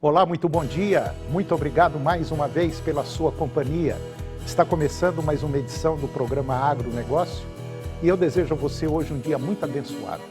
Olá, muito bom dia. Muito obrigado mais uma vez pela sua companhia. Está começando mais uma edição do programa Agronegócio e eu desejo a você hoje um dia muito abençoado.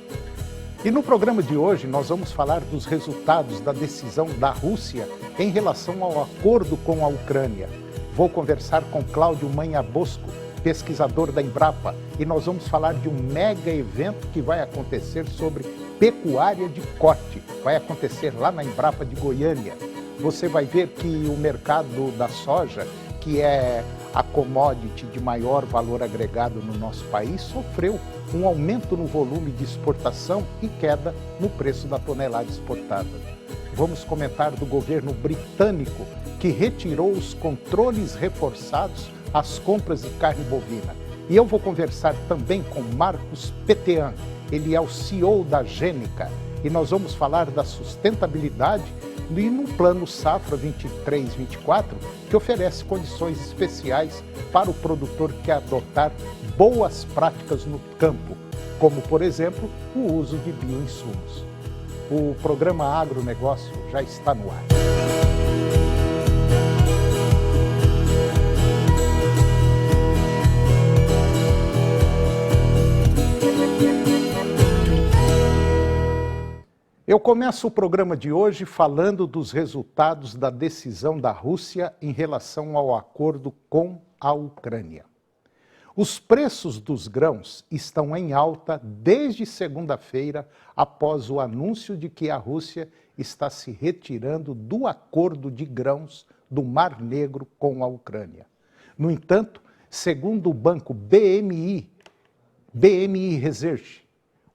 E no programa de hoje nós vamos falar dos resultados da decisão da Rússia em relação ao acordo com a Ucrânia. Vou conversar com Cláudio Manhabosco, pesquisador da Embrapa, e nós vamos falar de um mega evento que vai acontecer sobre pecuária de corte. Vai acontecer lá na Embrapa de Goiânia. Você vai ver que o mercado da soja, que é a commodity de maior valor agregado no nosso país, sofreu um aumento no volume de exportação e queda no preço da tonelada exportada. Vamos comentar do governo britânico, que retirou os controles reforçados às compras de carne bovina. E eu vou conversar também com Marcos Petean, ele é o CEO da Gênica, e nós vamos falar da sustentabilidade e no plano Safra 23-24, que oferece condições especiais para o produtor que quer adotar boas práticas no campo, como, por exemplo, o uso de bioinsumos. O programa Agronegócio já está no ar. Eu começo o programa de hoje falando dos resultados da decisão da Rússia em relação ao acordo com a Ucrânia. Os preços dos grãos estão em alta desde segunda-feira, após o anúncio de que a Rússia está se retirando do acordo de grãos do Mar Negro com a Ucrânia. No entanto, segundo o banco BMI Research,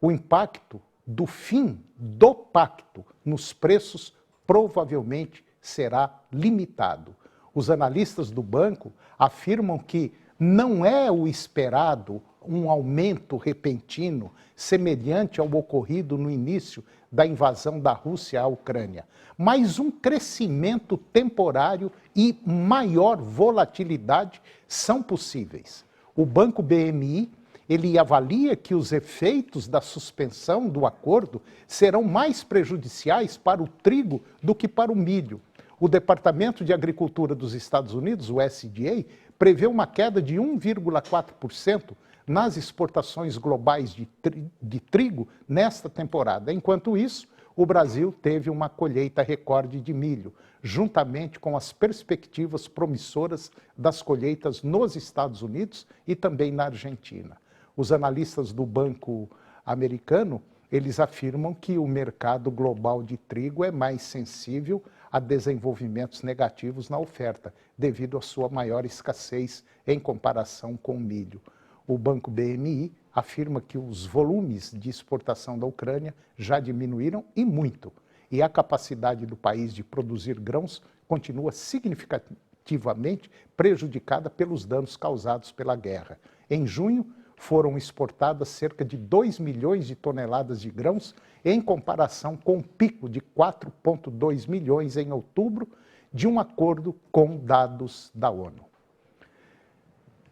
o impacto do fim do pacto nos preços provavelmente será limitado. Os analistas do banco afirmam que não é o esperado um aumento repentino semelhante ao ocorrido no início da invasão da Rússia à Ucrânia, mas um crescimento temporário e maior volatilidade são possíveis. O banco BMI ele avalia que os efeitos da suspensão do acordo serão mais prejudiciais para o trigo do que para o milho. O Departamento de Agricultura dos Estados Unidos, o USDA, prevê uma queda de 1,4% nas exportações globais de trigo nesta temporada. Enquanto isso, o Brasil teve uma colheita recorde de milho, juntamente com as perspectivas promissoras das colheitas nos Estados Unidos e também na Argentina. Os analistas do Banco Americano, eles afirmam que o mercado global de trigo é mais sensível a desenvolvimentos negativos na oferta, devido à sua maior escassez em comparação com o milho. O Banco BMI afirma que os volumes de exportação da Ucrânia já diminuíram e muito, e a capacidade do país de produzir grãos continua significativamente prejudicada pelos danos causados pela guerra. Em junho, foram exportadas cerca de 2 milhões de toneladas de grãos, em comparação com um pico de 4,2 milhões em outubro, de um acordo com dados da ONU.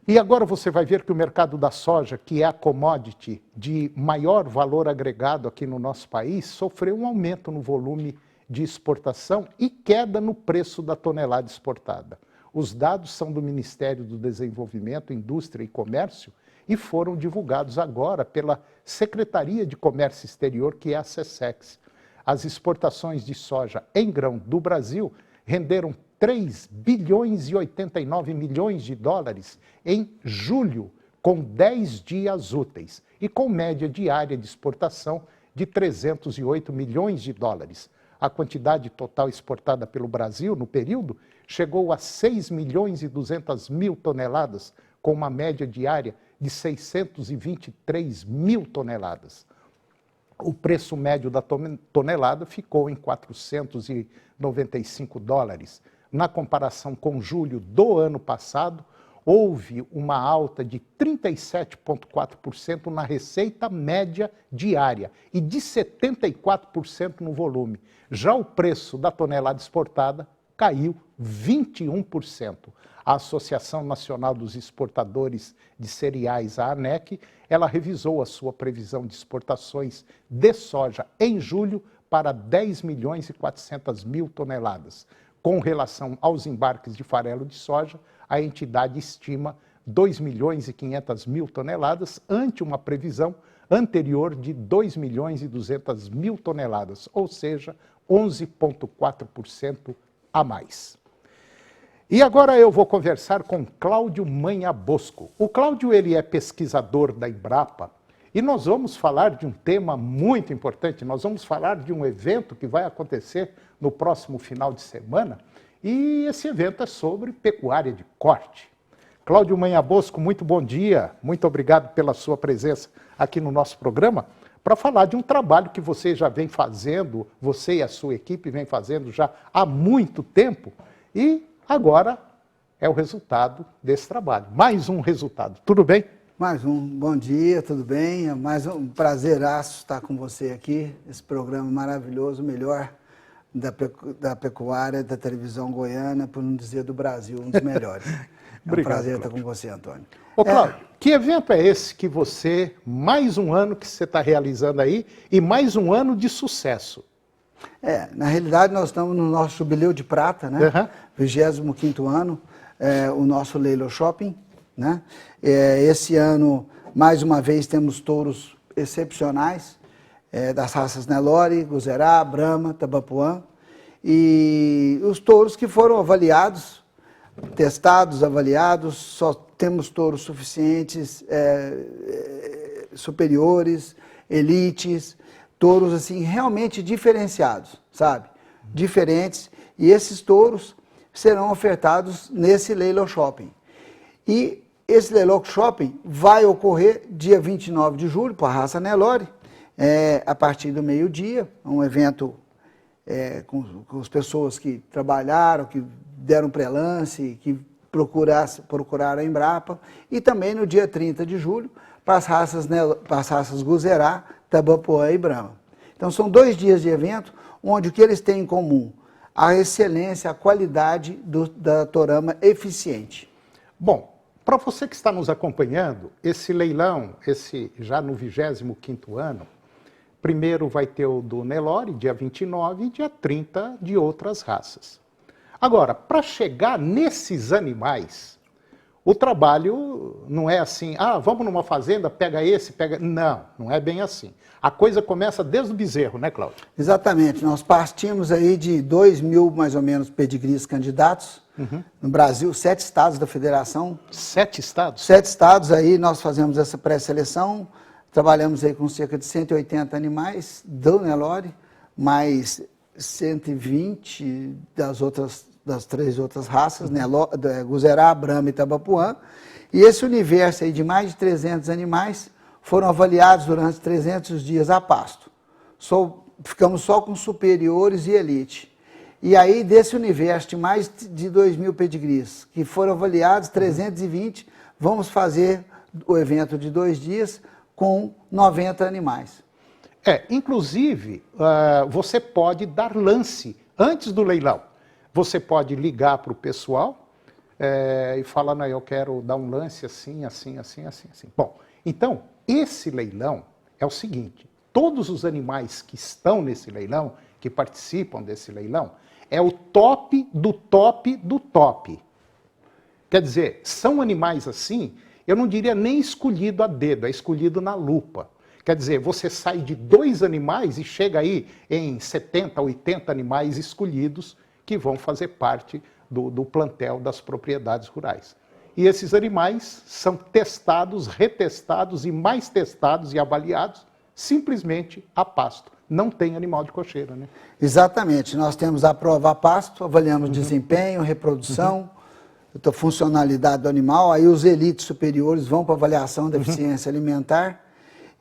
E agora você vai ver que o mercado da soja, que é a commodity de maior valor agregado aqui no nosso país, sofreu um aumento no volume de exportação e queda no preço da tonelada exportada. Os dados são do Ministério do Desenvolvimento, Indústria e Comércio, e foram divulgados agora pela Secretaria de Comércio Exterior, que é a SECEX. As exportações de soja em grão do Brasil renderam 3 bilhões e 89 milhões de dólares em julho, com 10 dias úteis, e com média diária de exportação de 308 milhões de dólares. A quantidade total exportada pelo Brasil no período chegou a 6 milhões e 200 mil toneladas, com uma média diária de 623 mil toneladas. O preço médio da tonelada ficou em 495 dólares. Na comparação com julho do ano passado, houve uma alta de 37,4% na receita média diária e de 74% no volume. Já o preço da tonelada exportada caiu 21%. A Associação Nacional dos Exportadores de Cereais, a ANEC, ela revisou a sua previsão de exportações de soja em julho para 10 milhões e 400 mil toneladas. Com relação aos embarques de farelo de soja, a entidade estima 2 milhões e 500 mil toneladas, ante uma previsão anterior de 2 milhões e 200 mil toneladas, ou seja, 11,4% a mais. E agora eu vou conversar com Cláudio Manha Bosco. O Cláudio, ele é pesquisador da Embrapa e nós vamos falar de um tema muito importante. Nós vamos falar de um evento que vai acontecer no próximo final de semana e esse evento é sobre pecuária de corte. Cláudio Manha Bosco, muito bom dia. Muito obrigado pela sua presença aqui no nosso programa para falar de um trabalho que você já vem fazendo, você e a sua equipe vem fazendo já há muito tempo e agora é o resultado desse trabalho. Mais um resultado. Tudo bem? Mais um. Bom dia, tudo bem? É mais um prazeraço estar com você aqui, esse programa maravilhoso, o melhor da pecuária, da televisão goiana, por não dizer do Brasil, um dos melhores. É um prazer estar com você, Antônio. Ô, Cláudio, que evento é esse que você, mais um ano que você está realizando aí e mais um ano de sucesso? Na realidade, nós estamos no nosso jubileu de prata, né? 25º ano, o nosso Leilão Shopping, né? Esse ano, mais uma vez, temos touros excepcionais, das raças Nelore, Guzerá, Brahma, Tabapuã, e os touros que foram avaliados, testados, avaliados, só temos touros suficientes, superiores, elites, touros assim realmente diferenciados, sabe? Diferentes, e esses touros serão ofertados nesse Leilão Shopping. E esse Leilão Shopping vai ocorrer dia 29 de julho, para a raça Nelore, a partir do meio-dia, um evento com as pessoas que trabalharam, que deram pré-lance, que procuraram a Embrapa, e também no dia 30 de julho, para as raças Guzerá, Tabapuã e Brahma. Então são 2 dias de evento, onde o que eles têm em comum? A excelência, a qualidade da torama eficiente. Bom, para você que está nos acompanhando, esse leilão, já no 25º ano, primeiro vai ter o do Nelore, dia 29, e dia 30 de outras raças. Agora, para chegar nesses animais, o trabalho não é assim, vamos numa fazenda, pega esse, pega... Não, não é bem assim. A coisa começa desde o bezerro, né, Cláudio? Exatamente. Nós partimos aí de 2 mil, mais ou menos, pedigrees candidatos. No Brasil, 7 estados da federação. 7 estados? 7 estados aí, nós fazemos essa pré-seleção. Trabalhamos aí com cerca de 180 animais do Nelore, mais 120 das 3 outras raças, Guzerá, Brahma e Tabapuã. E esse universo aí de mais de 300 animais foram avaliados durante 300 dias a pasto. Ficamos só com superiores e elite. E aí, desse universo de mais de 2 mil pedigrees, que foram avaliados, 320, vamos fazer o evento de 2 dias com 90 animais. Inclusive, você pode dar lance antes do leilão. Você pode ligar para o pessoal e falar, não, eu quero dar um lance assim, assim, assim, assim, assim. Bom, então, esse leilão é o seguinte, todos os animais que estão nesse leilão, que participam desse leilão, é o top do top do top. Quer dizer, são animais assim, eu não diria nem escolhido a dedo, é escolhido na lupa. Quer dizer, você sai de 2 animais e chega aí em 70, 80 animais escolhidos que vão fazer parte do plantel das propriedades rurais. E esses animais são testados, retestados e mais testados e avaliados simplesmente a pasto. Não tem animal de cocheira, né? Exatamente. Nós temos a prova a pasto, avaliamos desempenho, reprodução, funcionalidade do animal. Aí os elites superiores vão para avaliação da eficiência alimentar.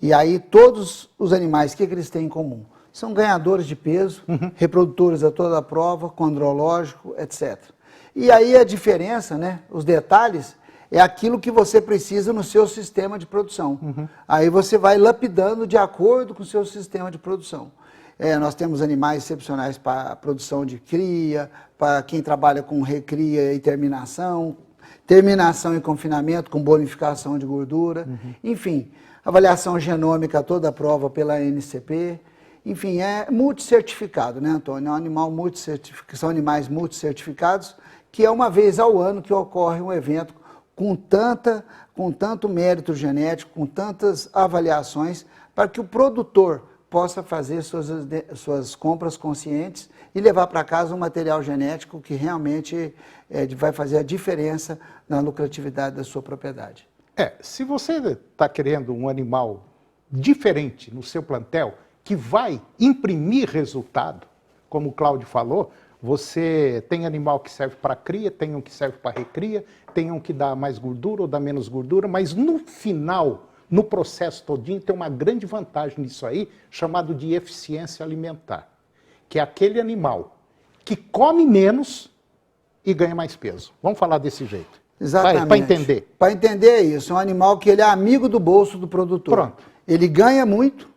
E aí todos os animais, o que eles têm em comum? São ganhadores de peso, reprodutores a toda a prova, condrológico, etc. E aí a diferença, né, os detalhes, é aquilo que você precisa no seu sistema de produção. Aí você vai lapidando de acordo com o seu sistema de produção. Nós temos animais excepcionais para a produção de cria, para quem trabalha com recria e terminação e confinamento com bonificação de gordura, enfim, avaliação genômica toda a prova pela NCP. enfim, é multissertificado, né, Antônio? É um animal multissertificado, são animais multissertificados, que é uma vez ao ano que ocorre um evento com tanto mérito genético, com tantas avaliações, para que o produtor possa fazer suas compras conscientes e levar para casa um material genético que realmente vai fazer a diferença na lucratividade da sua propriedade. Se você está querendo um animal diferente no seu plantel, que vai imprimir resultado, como o Cláudio falou, você tem animal que serve para cria, tem um que serve para recria, tem um que dá mais gordura ou dá menos gordura, mas no final, no processo todinho, tem uma grande vantagem nisso aí, chamado de eficiência alimentar, que é aquele animal que come menos e ganha mais peso. Vamos falar desse jeito. Exatamente. Para entender. Para entender isso, é um animal que ele é amigo do bolso do produtor. Pronto. Ele ganha muito,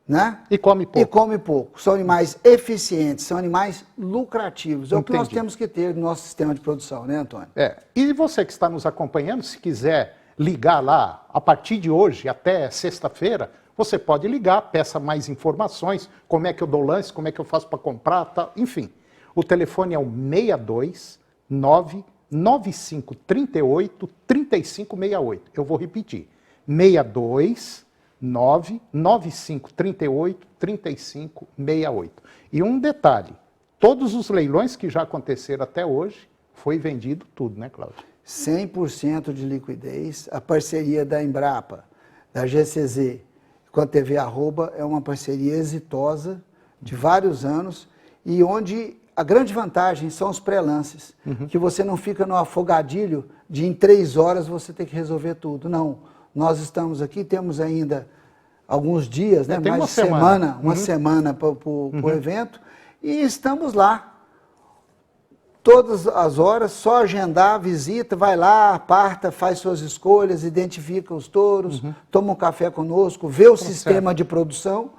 né? E come pouco. E come pouco. São animais eficientes, são animais lucrativos. É o que nós temos que ter no nosso sistema de produção, né, Antônio? E você que está nos acompanhando, se quiser ligar lá, a partir de hoje até sexta-feira, você pode ligar, peça mais informações, como é que eu dou lance, como é que eu faço para comprar, tá? Enfim. O telefone é o 629 9538 3568. Eu vou repetir. 629 9538 3568. E um detalhe, todos os leilões que já aconteceram até hoje, foi vendido tudo, né, Cláudio? 100% de liquidez. A parceria da Embrapa, da GCZ com a TV Arroba é uma parceria exitosa de vários anos e onde a grande vantagem são os pré-lances, que você não fica no afogadilho de em 3 horas você ter que resolver tudo. Não, nós estamos aqui, temos ainda alguns dias, né, mais de uma semana para o evento, e estamos lá. Todas as horas, só agendar, visita, vai lá, aparta, faz suas escolhas, identifica os touros, toma um café conosco, vê o sistema de produção,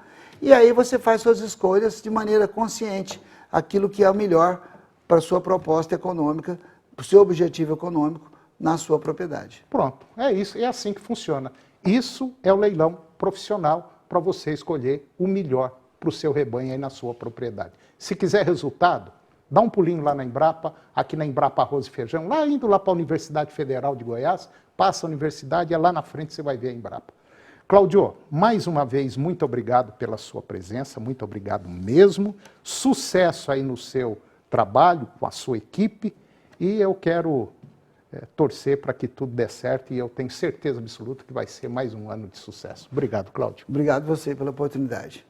e aí você faz suas escolhas de maneira consciente, aquilo que é o melhor para a sua proposta econômica, para o seu objetivo econômico na sua propriedade. Pronto, é isso, é assim que funciona. Isso é o leilão profissional para você escolher o melhor para o seu rebanho aí na sua propriedade. Se quiser resultado, dá um pulinho lá na Embrapa, aqui na Embrapa Arroz e Feijão, lá indo lá para a Universidade Federal de Goiás, passa a universidade, é lá na frente você vai ver a Embrapa. Cláudio, mais uma vez, muito obrigado pela sua presença, muito obrigado mesmo. Sucesso aí no seu trabalho, com a sua equipe, e eu quero torcer para que tudo dê certo, e eu tenho certeza absoluta que vai ser mais um ano de sucesso. Obrigado, Cláudio. Obrigado você pela oportunidade.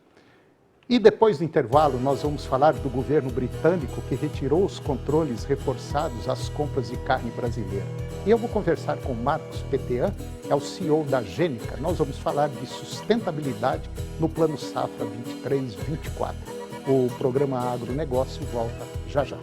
E depois do intervalo, nós vamos falar do governo britânico que retirou os controles reforçados às compras de carne brasileira. E eu vou conversar com Marcos Petean, é o CEO da Gênica. Nós vamos falar de sustentabilidade no Plano Safra 23-24. O programa Agronegócio volta já já.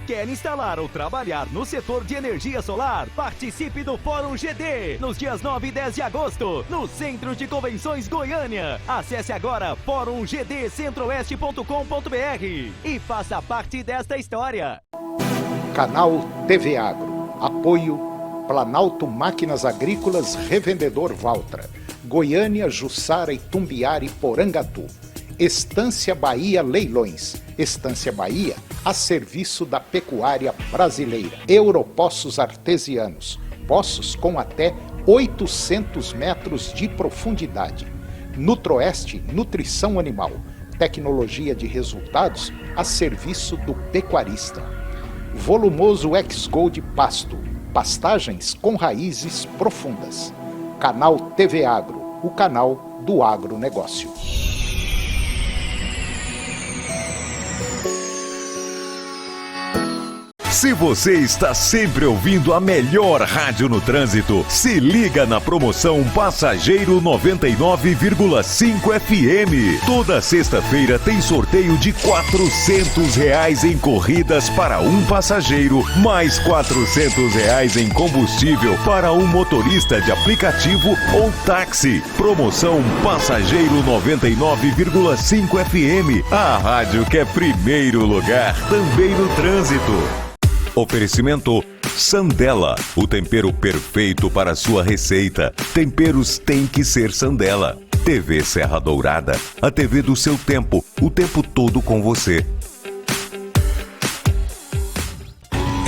Quer instalar ou trabalhar no setor de energia solar? Participe do Fórum GD, nos dias 9 e 10 de agosto, no Centro de Convenções Goiânia. Acesse agora forumgdcentroeste.com.br e faça parte desta história. Canal TV Agro. Apoio Planalto Máquinas Agrícolas, Revendedor Valtra. Goiânia, Jussara, Itumbiara e Porangatu. Estância Bahia Leilões. Estância Bahia, a serviço da pecuária brasileira. Europoços Artesianos. Poços com até 800 metros de profundidade. Nutroeste Nutrição Animal, tecnologia de resultados a serviço do pecuarista. Volumoso X-Gold Pasto, pastagens com raízes profundas. Canal TV Agro, o canal do agronegócio. Se você está sempre ouvindo a melhor rádio no trânsito, se liga na promoção Passageiro 99,5 FM. Toda sexta-feira tem sorteio de R$400 em corridas para um passageiro, mais R$400 em combustível para um motorista de aplicativo ou táxi. Promoção Passageiro 99,5 FM. A rádio que é primeiro lugar também no trânsito. Oferecimento Sandela, o tempero perfeito para a sua receita. Temperos tem que ser Sandela. TV Serra Dourada, a TV do seu tempo, o tempo todo com você.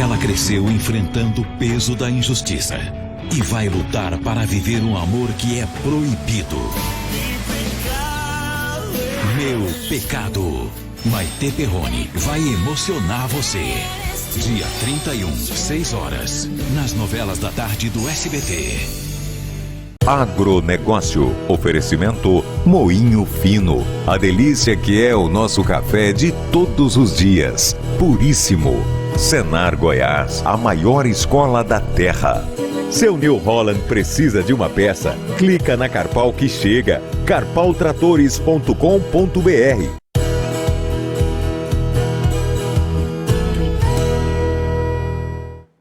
Ela cresceu enfrentando o peso da injustiça e vai lutar para viver um amor que é proibido. Meu Pecado. Maite Perrone vai emocionar você. Dia 31, 6 horas, nas novelas da tarde do SBT. Agronegócio. Oferecimento Moinho Fino. A delícia que é o nosso café de todos os dias. Puríssimo. Senar Goiás, a maior escola da terra. Seu New Holland precisa de uma peça? Clica na Carpal que chega. carpaltratores.com.br.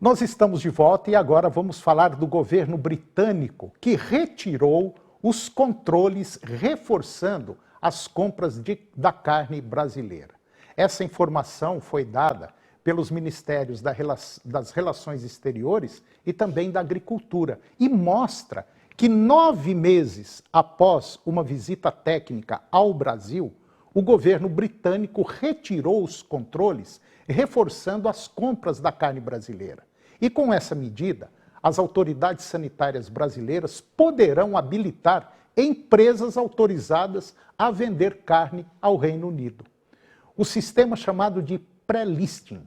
Nós estamos de volta e agora vamos falar do governo britânico, que retirou os controles reforçando as compras da carne brasileira. Essa informação foi dada pelos Ministérios das Relações Exteriores e também da Agricultura e mostra que 9 meses após uma visita técnica ao Brasil, o governo britânico retirou os controles, reforçando as compras da carne brasileira. E com essa medida, as autoridades sanitárias brasileiras poderão habilitar empresas autorizadas a vender carne ao Reino Unido. O sistema chamado de pré-listing.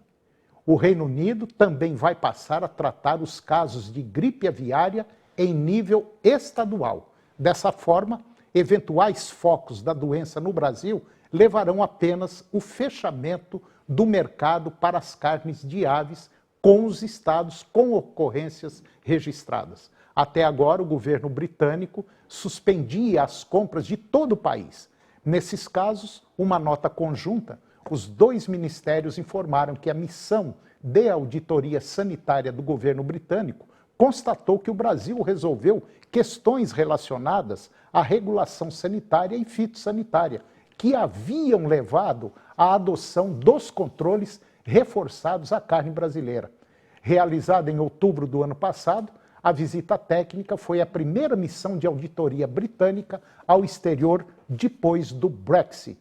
O Reino Unido também vai passar a tratar os casos de gripe aviária em nível estadual. Dessa forma, eventuais focos da doença no Brasil levarão apenas o fechamento do mercado para as carnes de aves com os estados com ocorrências registradas. Até agora, o governo britânico suspendia as compras de todo o país. Nesses casos, uma nota conjunta, os 2 ministérios informaram que a missão de auditoria sanitária do governo britânico constatou que o Brasil resolveu questões relacionadas à regulação sanitária e fitossanitária, que haviam levado à adoção dos controles reforçados à carne brasileira. Realizada em outubro do ano passado, a visita técnica foi a primeira missão de auditoria britânica ao exterior depois do Brexit.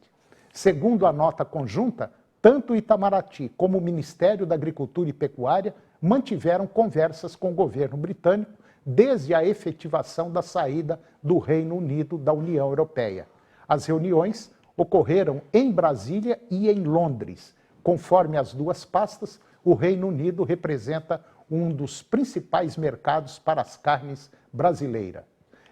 Segundo a nota conjunta, tanto o Itamaraty como o Ministério da Agricultura e Pecuária mantiveram conversas com o governo britânico desde a efetivação da saída do Reino Unido da União Europeia. As reuniões ocorreram em Brasília e em Londres. Conforme as duas pastas, o Reino Unido representa um dos principais mercados para as carnes brasileiras.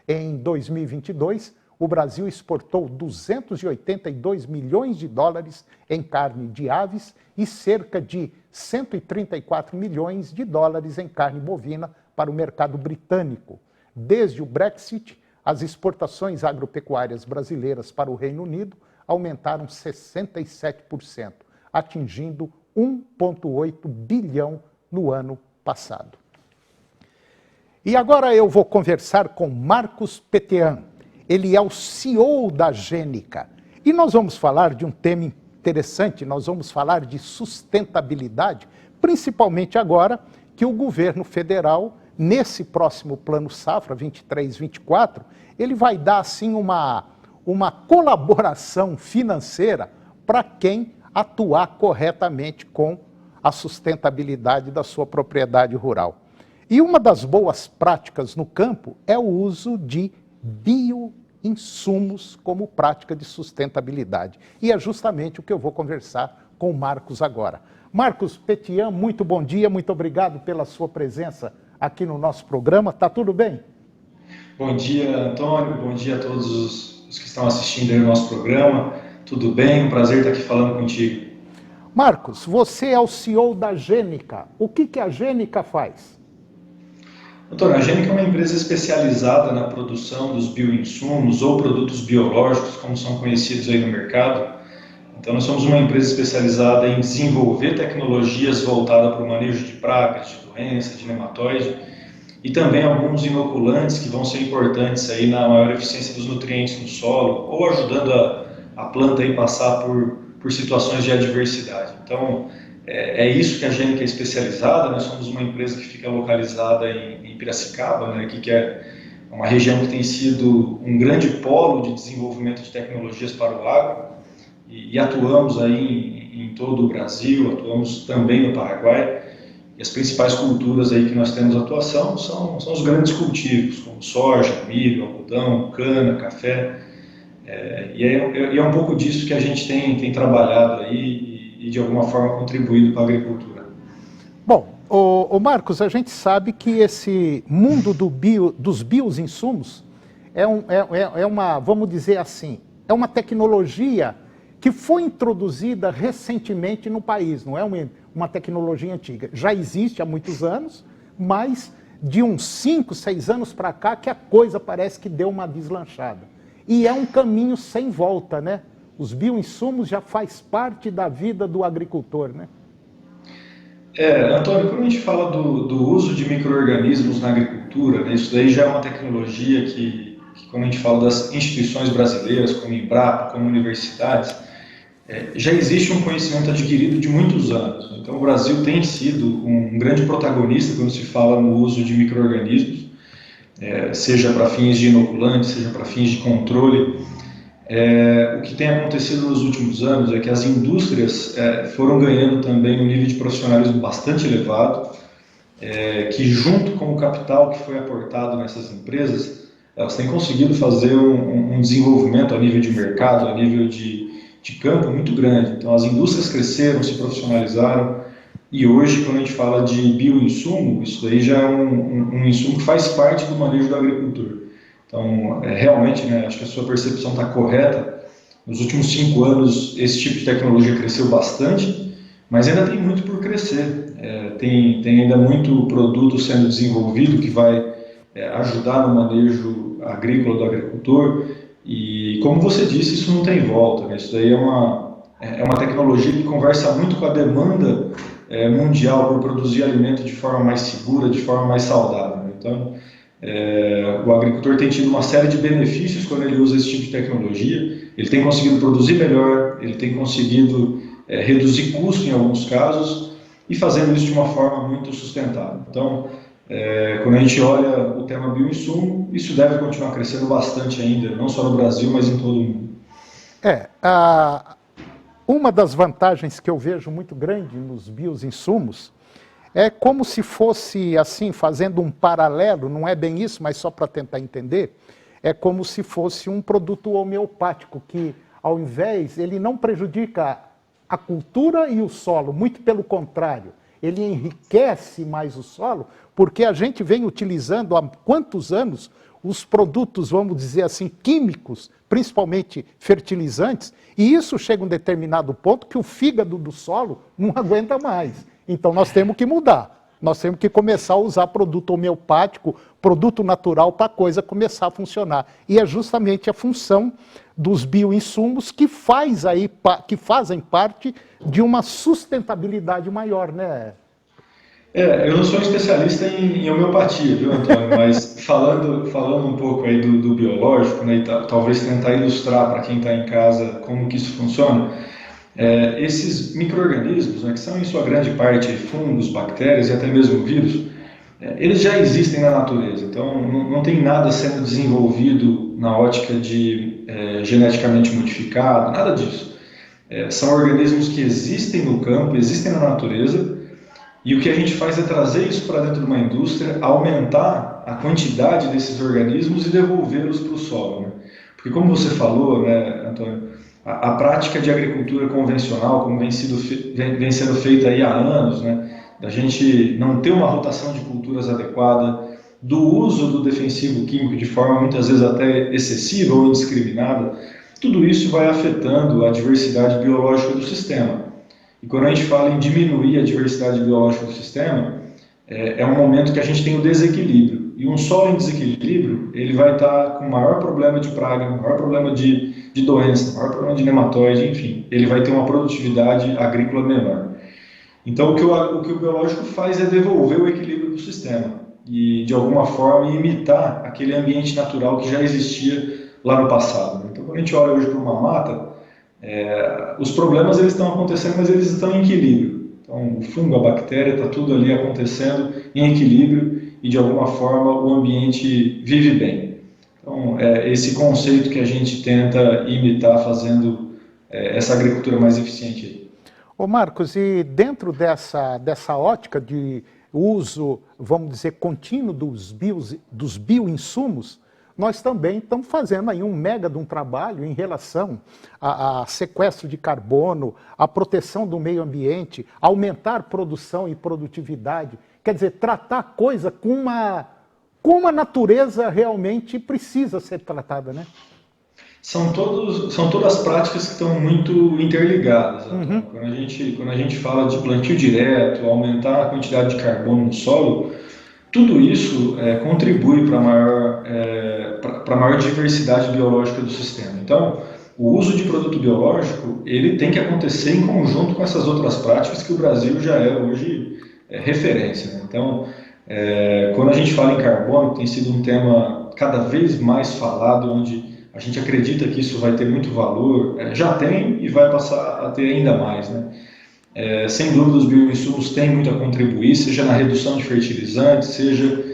Em 2022, o Brasil exportou 282 milhões de dólares em carne de aves e cerca de 134 milhões de dólares em carne bovina para o mercado britânico. Desde o Brexit, as exportações agropecuárias brasileiras para o Reino Unido aumentaram 67%, atingindo 1,8 bilhão no ano passado. E agora eu vou conversar com Marcos Petean. Ele é o CEO da Gênica. E nós vamos falar de um tema interessante, nós vamos falar de sustentabilidade, principalmente agora que o governo federal, nesse próximo Plano Safra 23-24, ele vai dar assim uma colaboração financeira para quem atuar corretamente com a sustentabilidade da sua propriedade rural. E uma das boas práticas no campo é o uso de bioinsumos como prática de sustentabilidade. E é justamente o que eu vou conversar com o Marcos agora. Marcos Petian, muito bom dia, muito obrigado pela sua presença aqui no nosso programa. Tá tudo bem? Bom dia, Antônio. Bom dia a todos os que estão assistindo aí o nosso programa. Tudo bem? Um prazer estar aqui falando contigo. Marcos, você é o CEO da Gênica. O que a Gênica faz? Antônio, a Gênica é uma empresa especializada na produção dos bioinsumos ou produtos biológicos, como são conhecidos aí no mercado. Então, nós somos uma empresa especializada em desenvolver tecnologias voltadas para o manejo de pragas, de doenças, de nematóide, e também alguns inoculantes que vão ser importantes aí na maior eficiência dos nutrientes no solo, ou ajudando a planta a passar por situações de adversidade. Então, é isso que a Gênica é especializada. Nós somos uma empresa que fica localizada em Piracicaba, né, que é uma região que tem sido um grande polo de desenvolvimento de tecnologias para o agro, e atuamos aí em todo o Brasil, atuamos também no Paraguai, e as principais culturas aí que nós temos atuação são os grandes cultivos, como soja, milho, algodão, cana, café, e é um pouco disso que a gente tem trabalhado aí e de alguma forma contribuído para a agricultura. Bom, o Marcos, a gente sabe que esse mundo dos bioinsumos é uma, vamos dizer assim, é uma tecnologia que foi introduzida recentemente no país, não é uma tecnologia antiga. Já existe há muitos anos, mas de uns 5, 6 anos para cá que a coisa parece que deu uma deslanchada. E é um caminho sem volta, né? Os bioinsumos já faz parte da vida do agricultor, né? Antônio, quando a gente fala do uso de micro-organismos na agricultura, né, isso daí já é uma tecnologia que, quando a gente fala das instituições brasileiras, como Embrapa, como universidades, já existe um conhecimento adquirido de muitos anos. Então, o Brasil tem sido um grande protagonista quando se fala no uso de micro-organismos, seja para fins de inoculantes, seja para fins de controle. O que tem acontecido nos últimos anos é que as indústrias foram ganhando também um nível de profissionalismo bastante elevado, que junto com o capital que foi aportado nessas empresas, elas têm conseguido fazer um desenvolvimento a nível de mercado, a nível de campo muito grande. Então, as indústrias cresceram, se profissionalizaram, e hoje, quando a gente fala de bioinsumo, isso daí já é um insumo que faz parte do manejo do agricultor. Então, realmente, né, acho que a sua percepção está correta. Nos últimos 5 anos, esse tipo de tecnologia cresceu bastante, mas ainda tem muito por crescer. Tem ainda muito produto sendo desenvolvido que vai ajudar no manejo agrícola do agricultor. E, como você disse, isso não tem volta, né? Isso daí é uma tecnologia que conversa muito com a demanda mundial por produzir alimento de forma mais segura, de forma mais saudável. Então, o agricultor tem tido uma série de benefícios quando ele usa esse tipo de tecnologia. Ele tem conseguido produzir melhor, ele tem conseguido reduzir custo em alguns casos e fazendo isso de uma forma muito sustentável. Então, quando a gente olha o tema bioinsumo, isso deve continuar crescendo bastante ainda, não só no Brasil, mas em todo o mundo. Uma das vantagens que eu vejo muito grande nos bioinsumos é como se fosse, assim, fazendo um paralelo, não é bem isso, mas só para tentar entender, é como se fosse um produto homeopático que, ao invés, ele não prejudica a cultura e o solo, muito pelo contrário, ele enriquece mais o solo, porque a gente vem utilizando há quantos anos os produtos, vamos dizer assim, químicos, principalmente fertilizantes, e isso chega a um determinado ponto que o fígado do solo não aguenta mais. Então nós temos que mudar, nós temos que começar a usar produto homeopático, produto natural para a coisa começar a funcionar. E é justamente a função dos bioinsumos que fazem parte de uma sustentabilidade maior, né? Eu não sou um especialista em homeopatia, viu, Antônio? Mas falando um pouco aí do biológico, né, e talvez tentar ilustrar para quem está em casa como que isso funciona, esses micro-organismos, né, que são em sua grande parte fungos, bactérias e até mesmo vírus, eles já existem na natureza. Então não tem nada sendo desenvolvido na ótica de geneticamente modificado, nada disso. São organismos que existem no campo, existem na natureza, E o que a gente faz é trazer isso para dentro de uma indústria, aumentar a quantidade desses organismos e devolvê-los para o solo, né? Porque como você falou, né, Antônio, a prática de agricultura convencional, como vem sendo feita aí há anos, né, da gente não ter uma rotação de culturas adequada, do uso do defensivo químico de forma muitas vezes até excessiva ou indiscriminada, tudo isso vai afetando a diversidade biológica do sistema. E quando a gente fala em diminuir a diversidade biológica do sistema, é um momento que a gente tem o desequilíbrio. E um solo em desequilíbrio, ele vai estar com maior problema de praga, maior problema de doença, maior problema de nematóide, enfim. Ele vai ter uma produtividade agrícola menor. Então, o que o biológico faz é devolver o equilíbrio do sistema e, de alguma forma, imitar aquele ambiente natural que já existia lá no passado. Então, quando a gente olha hoje para uma mata, os problemas eles estão acontecendo, mas eles estão em equilíbrio. Então, o fungo, a bactéria, está tudo ali acontecendo em equilíbrio e, de alguma forma, o ambiente vive bem. Então, esse conceito que a gente tenta imitar fazendo essa agricultura mais eficiente aí. Ô Marcos, e dentro dessa ótica de uso, vamos dizer, contínuo dos bioinsumos, nós também estamos fazendo aí um mega de um trabalho em relação a sequestro de carbono, a proteção do meio ambiente, aumentar produção e produtividade, quer dizer, tratar a coisa como a natureza realmente precisa ser tratada, né? São todas práticas que estão muito interligadas. Uhum. Quando a gente fala de plantio direto, aumentar a quantidade de carbono no solo, tudo isso contribui para a maior diversidade biológica do sistema. Então, o uso de produto biológico ele tem que acontecer em conjunto com essas outras práticas que o Brasil já é hoje referência, né? Então, quando a gente fala em carbono, tem sido um tema cada vez mais falado, onde a gente acredita que isso vai ter muito valor, já tem e vai passar a ter ainda mais, né? Sem dúvida, os bioinsumos têm muito a contribuir, seja na redução de fertilizantes, seja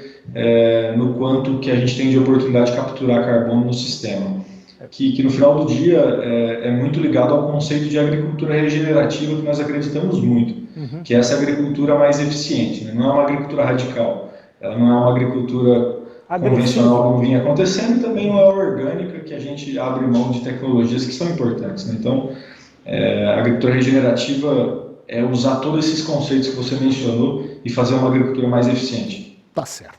no quanto que a gente tem de oportunidade de capturar carbono no sistema. Que no final do dia é muito ligado ao conceito de agricultura regenerativa, que nós acreditamos muito, que é essa agricultura mais eficiente, né? Não é uma agricultura radical, ela não é uma agricultura convencional como vinha acontecendo, e também não é orgânica, que a gente abre mão de tecnologias que são importantes, né? Então, a agricultura regenerativa é usar todos esses conceitos que você mencionou e fazer uma agricultura mais eficiente. Tá certo.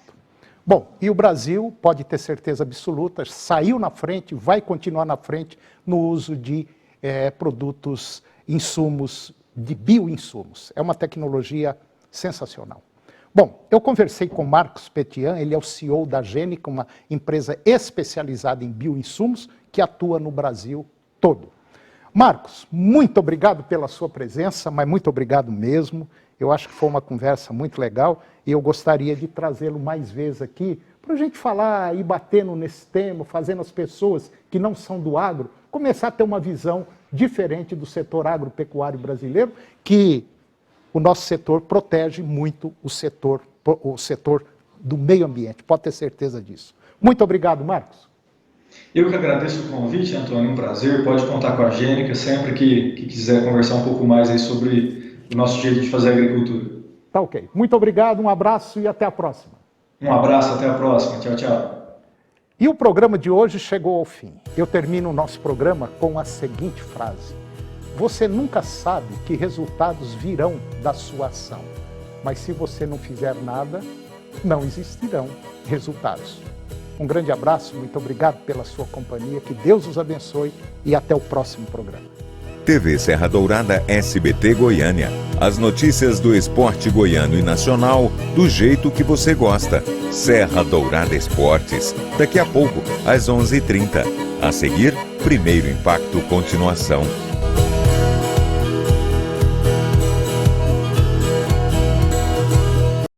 Bom, e o Brasil, pode ter certeza absoluta, saiu na frente, vai continuar na frente no uso de produtos, insumos, de bioinsumos. É uma tecnologia sensacional. Bom, eu conversei com Marcos Petian, ele é o CEO da Gênica, uma empresa especializada em bioinsumos que atua no Brasil todo. Marcos, muito obrigado pela sua presença, mas muito obrigado mesmo. Eu acho que foi uma conversa muito legal e eu gostaria de trazê-lo mais vezes aqui para a gente falar e batendo nesse tema, fazendo as pessoas que não são do agro começar a ter uma visão diferente do setor agropecuário brasileiro, que o nosso setor protege muito o setor do meio ambiente, pode ter certeza disso. Muito obrigado, Marcos. Eu que agradeço o convite, Antônio, um prazer, pode contar com a Gênica sempre que quiser conversar um pouco mais aí sobre o nosso jeito de fazer agricultura. Tá ok. Muito obrigado, um abraço e até a próxima. Um abraço, até a próxima. Tchau, tchau. E o programa de hoje chegou ao fim. Eu termino o nosso programa com a seguinte frase: você nunca sabe que resultados virão da sua ação, mas se você não fizer nada, não existirão resultados. Um grande abraço, muito obrigado pela sua companhia, que Deus os abençoe e até o próximo programa. TV Serra Dourada SBT Goiânia. As notícias do esporte goiano e nacional do jeito que você gosta. Serra Dourada Esportes. Daqui a pouco, às 11h30. A seguir, Primeiro Impacto Continuação.